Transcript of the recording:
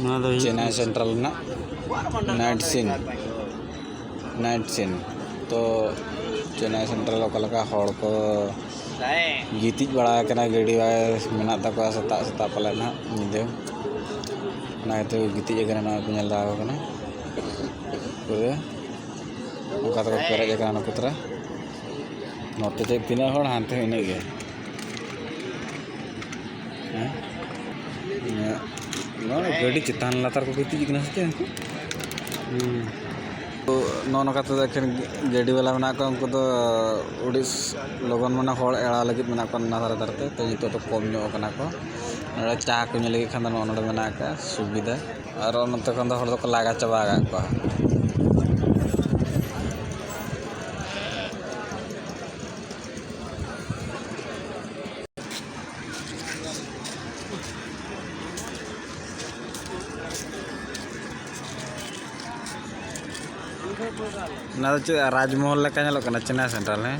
Chennai central ना night scene तो Chennai central ओकलका हड़ को गितिज बड़ा कना गाड़ी मेना तक सता सता पाले ना निदे तो गितिज ना को नेल दाव कना पूरे उनका तक पेरेज कना कुतरा नोटे ते तीना हड़ हानते इने गे गाड़ी चितान लातार को गितिज कना से तो नौका देखें गाड़ी वाला में उनको तो उड़ीस लगन मैंने हड़ एड़ा लगे में धारे धारते तो नित तो कम को चाह को लगे खान ना सुविधा और नत को लागा चाबा को ना राजमहल चेन्नई सेंट्रल है